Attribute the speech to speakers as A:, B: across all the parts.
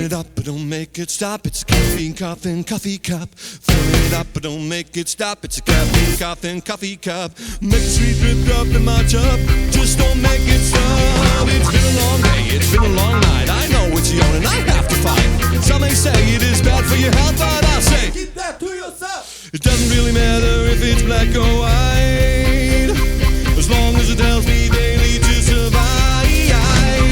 A: it up, but don't make it stop. It's a caffeine, coffee cup. Fill it up, but don't make it stop. It's a caffeine, coffee cup. Make the sweet drip drop in my cup. Just don't make it stop. It's been a long day, it's been a long night. I know it's the only I have to fight. Some may say it is bad for your health, but I say
B: keep that to yourself.
A: It doesn't really matter if it's black or white, as long as it tells me daily to survive.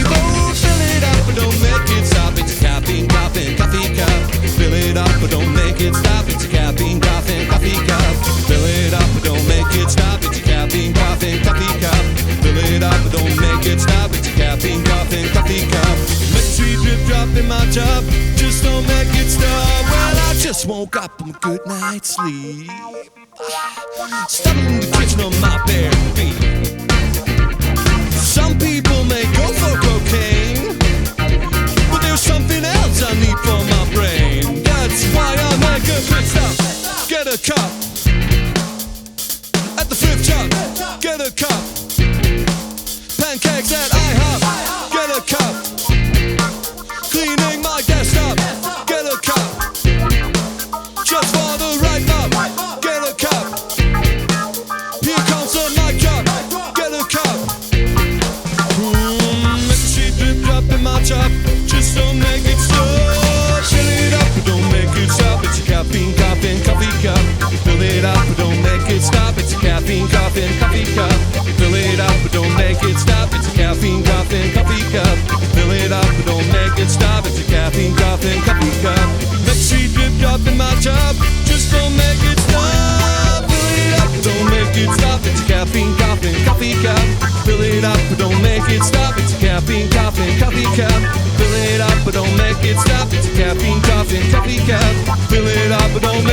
A: Oh, fill it up, but don't make it stop. It's a caffeine, coffee cup. Fill it up, but don't make it stop. It's a caffeine, coffee cup. Fill it up, but don't make it stop. It's a caffeine, coffee cup. Fill it up, but don't make it stop. It's a caffeine, coffee cup. Make a sweet drip drop in my cup. Just don't make it stop. Well, I just woke up from a good night's sleep, stumbling in the kitchen on my bare feet. Some people may go for cocaine, but there's something else I need for my brain. That's why I make a pit stop. Get a cup at the thrift shop. Get a cup. Pancakes at IHOP. Get a cup. Cleaning my desktop. Get a cup. Just for the right mob. Get a cup. Here comes some nightclub. Get a cup. Make the sweet drip drop in my cup. Just don't make it stop. Fill it up, but don't make it stop. It's a caffeine, coffee cup. Fill it up, but don't make it stop. It's a caffeine, coffee cup. Fill it up, but don't make it stop. It's a caffeine, coffee cup. Fill it up, but don't make it stop. It's a caffeine, coffee cup. Make the sweet drip drop in my cup. Just don't make it stop. Fill it up, but don't make it stop. It's a caffeine, coffee cup. Fill it up, but don't make it stop. It's a caffeine, coffee cup. Fill it up, but don't make it stop. It's a caffeine, coffee cup. Fill it up, but don't make